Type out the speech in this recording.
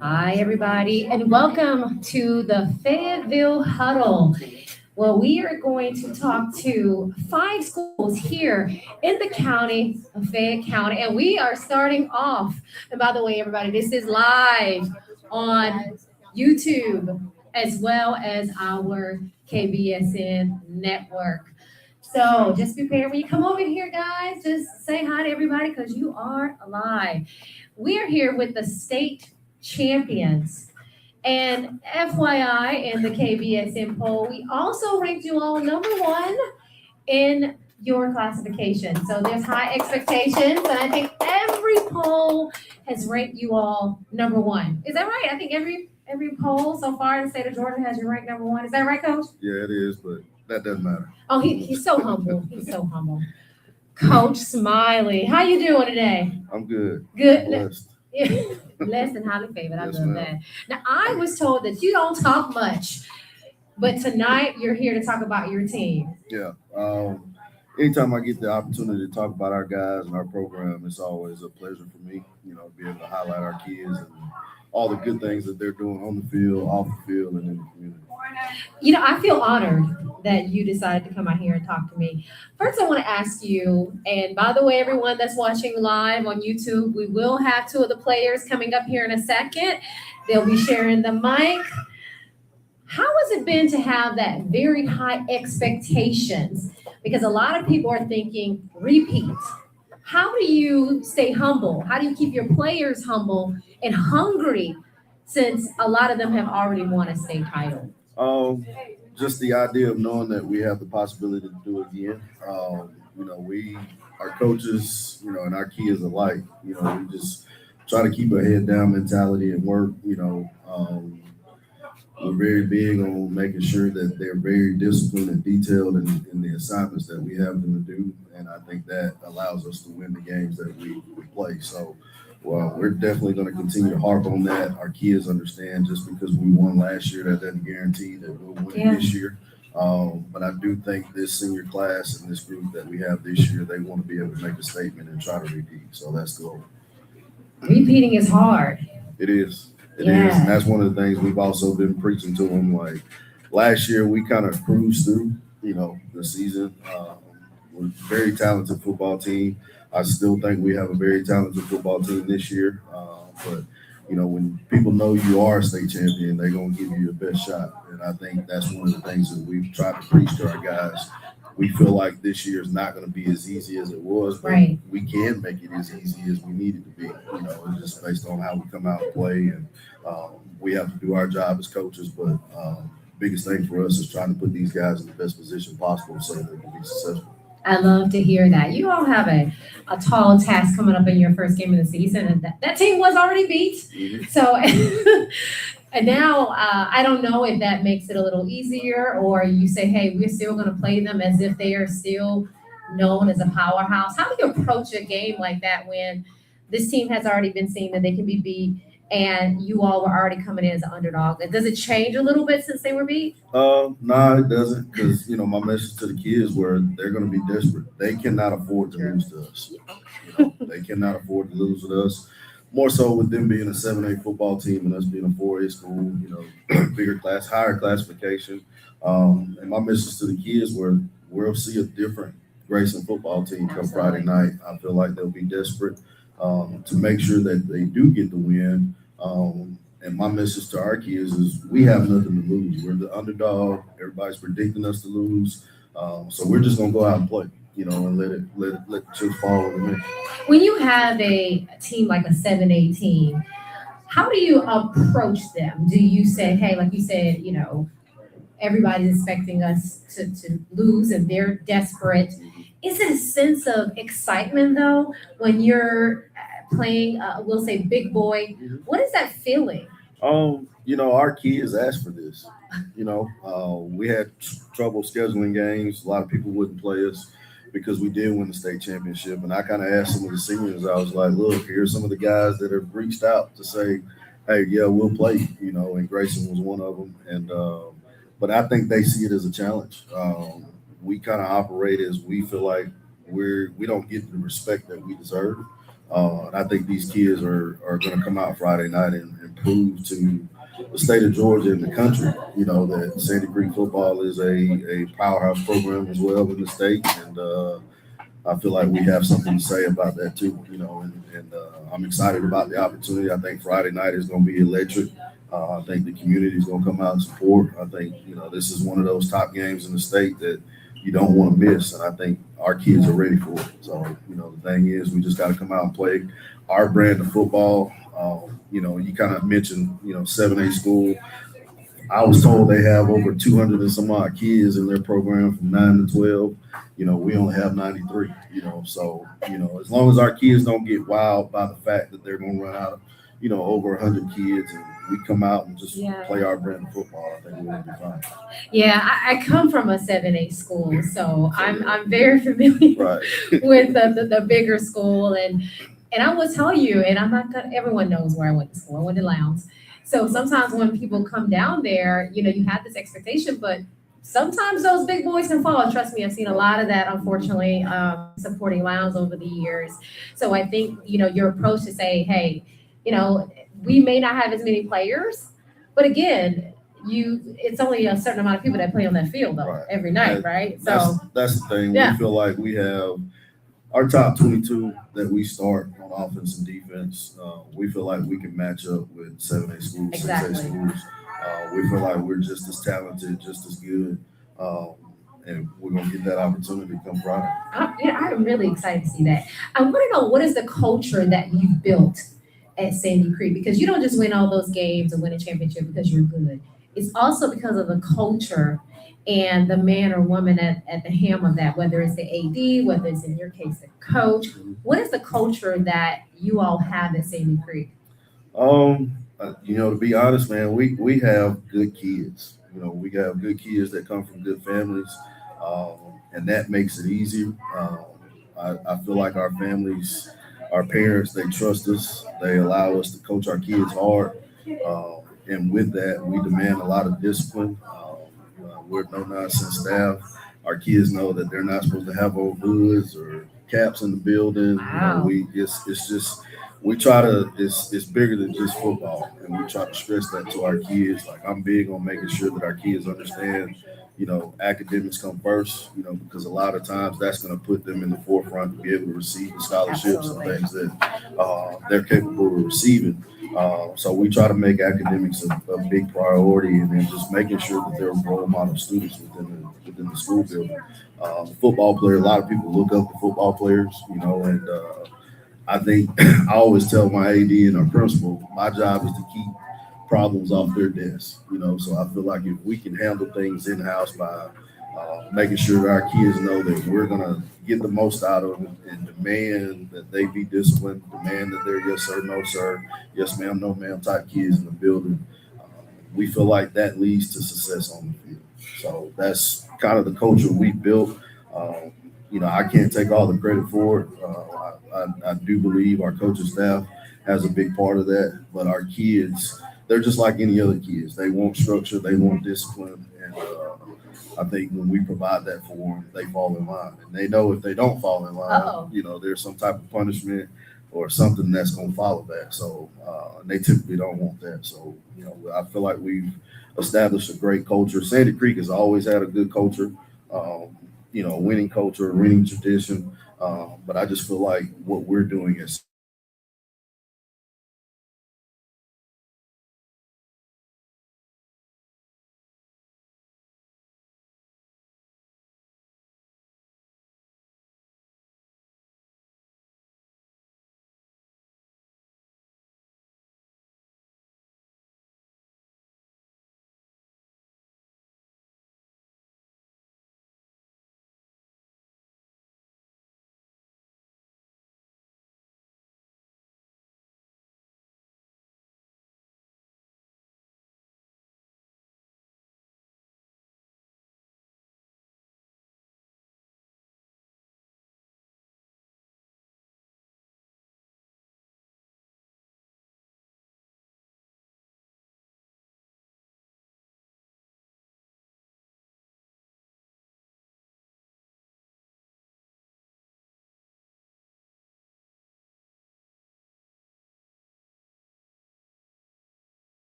Hi, everybody, and welcome to the Fayetteville Huddle. Well, we are going to talk to five schools here in the county of Fayette County, and we are starting off. And by the way, everybody, this is live on YouTube as well as our KBSN network. So just prepare when you come over here, guys. Just say hi to everybody because you are live. We are here with the state champions. And FYI, in the KBSN poll, we also ranked you all number one in your classification. So there's high expectations, and I think every poll has ranked you all number one. Is that right? I think every poll so far in the state of Georgia has you ranked number one. Is that right, Coach? Yeah, it is, but that doesn't matter. Oh, he's so humble. He's so humble. Coach Smiley, how you doing today? I'm good. Good. Blessed. Less than highly favored. I Yes, love ma'am. that. Now, I was told that you don't talk much, but tonight you're here to talk about your team. Yeah. Anytime I get the opportunity to talk about our guys and our program, it's always a pleasure for me, be able to highlight our kids and all the good things that they're doing on the field, off the field, and in the community. I feel honored that you decided to come out here and talk to me. First, I want to ask you, and by the way, everyone that's watching live on YouTube, we will have two of the players coming up here in a second. They'll be sharing the mic. How has it been to have that very high expectations? Because a lot of people are thinking repeat. How do you stay humble? How do you keep your players humble and hungry since a lot of them have already won a state title? Just the idea of knowing that we have the possibility to do it again. We, our coaches, and our kids alike, we just try to keep a head down mentality and work. We're very big on making sure that they're very disciplined and detailed in the assignments that we have them to do. And I think that allows us to win the games that we play. So, well, we're definitely going to continue to harp on that. Our kids understand just because we won last year, that doesn't guarantee that we'll win this year. But I do think this senior class and this group that we have this year, they want to be able to make a statement and try to repeat. So that's the goal. Repeating is hard. It is. It Yeah. is. And that's one of the things we've also been preaching to them. Like last year, we kind of cruised through, the season. We're a very talented football team. I still think we have a very talented football team this year. But when people know you are a state champion, they're going to give you your best shot. And I think that's one of the things that we've tried to preach to our guys. We feel like this year is not going to be as easy as it was, but Right. we can make it as easy as we need it to be. It's just based on how we come out and play, and we have to do our job as coaches. But biggest thing for us is trying to put these guys in the best position possible so that they can be successful. I love to hear that. You all have a tall task coming up in your first game of the season, and that team was already beat. Mm-hmm. So, and now I don't know if that makes it a little easier, or you say, hey, we're still going to play them as if they are still known as a powerhouse. How do you approach a game like that when this team has already been seen that they can be beat, and you all were already coming in as an underdog? Does it change a little bit since they were beat? No, it doesn't, because my message to the kids were they're going to be desperate. They cannot afford to lose to us. They cannot afford to lose with us. More so with them being a 7A football team and us being a 4A school, bigger class, higher classification. And my message to the kids were we'll see a different Grayson football team come Friday night. I feel like they'll be desperate to make sure that they do get the win. And my message to our kids is we have nothing to lose. We're the underdog. Everybody's predicting us to lose. So we're just gonna go out and play, and let the chips fall on the mix. When you have a team like a 7A team, how do you approach them? Do you say, hey, like you said, everybody's expecting us to lose and they're desperate? Is it a sense of excitement though when you're playing, we'll say big boy? What is that feeling? Our kids asked for this. We had trouble scheduling games. A lot of people wouldn't play us because we did win the state championship. And I kind of asked some of the seniors, I was like, look, here's some of the guys that have reached out to say, hey, yeah, we'll play, and Grayson was one of them. And, but I think they see it as a challenge. We kind of operate as we feel like we don't get the respect that we deserve. And I think these kids are going to come out Friday night and prove to the state of Georgia and the country, that Sandy Creek football is a powerhouse program as well in the state. And I feel like we have something to say about that too, and I'm excited about the opportunity. I think Friday night is going to be electric. I think the community is going to come out and support. I think, this is one of those top games in the state that you don't want to miss. And I think our kids are ready for it. So, the thing is, we just got to come out and play our brand of football. You kind of mentioned, 7A school. I was told they have over 200 and some odd kids in their program from 9 to 12. We only have 93, so, as long as our kids don't get wild by the fact that they're going to run out of, over 100 kids and we come out and just play our brand of football, I think we'll be fine. Yeah, I come from a 7A school, so I'm very familiar Right. with the bigger school. And I will tell you, and I'm not gonna, everyone knows where I went to school. I went to Lowndes. So sometimes when people come down there, you have this expectation, but sometimes those big boys can fall. Trust me, I've seen a lot of that, unfortunately, supporting Lowndes over the years. So I think, your approach to say, hey, we may not have as many players, but again, it's only a certain amount of people that play on that field though, every night, right? So that's the thing. Yeah. We feel like we have our top 22 that we start on offense and defense. We feel like we can match up with 7A schools, Exactly. 6A schools. We feel like we're just as talented, just as good, and we're gonna get that opportunity come Friday. I'm really excited to see that. I want to know, what is the culture that you've built at Sandy Creek? Because you don't just win all those games and win a championship because you're good. It's also because of the culture and the man or woman at the helm of that, whether it's the AD, whether it's in your case the coach. What is the culture that you all have at Sandy Creek? To be honest, man, we have good kids. We have good kids that come from good families, and that makes it easier. I feel like our families, our parents, they trust us. They allow us to coach our kids hard, and with that, we demand a lot of discipline. We're no nonsense staff. Our kids know that they're not supposed to have on hoods or caps in the building. Wow. We try to, it's bigger than just football, and we try to stress that to our kids. Like, I'm big on making sure that our kids understand, academics come first, because a lot of times that's going to put them in the forefront to be able to receive the scholarships and things that they're capable of receiving. So we try to make academics a big priority, and then just making sure that they're role model students within the school building. Football player, a lot of people look up to football players, and I think I always tell my AD and our principal, my job is to keep problems off their desk, so I feel like if we can handle things in-house by making sure that our kids know that we're going to get the most out of them and demand that they be disciplined, demand that they're yes sir, no sir, yes ma'am, no ma'am type kids in the building, we feel like that leads to success on the field. So that's kind of the culture we built. I can't take all the credit for it. I do believe our coaching staff has a big part of that, but our kids, they're just like any other kids. They want structure, they want discipline, and I think when we provide that for them, they fall in line. And they know if they don't fall in line, there's some type of punishment or something that's going to follow that. So they typically don't want that. So, I feel like we've established a great culture. Sandy Creek has always had a good culture, winning culture, winning tradition. But I just feel like what we're doing is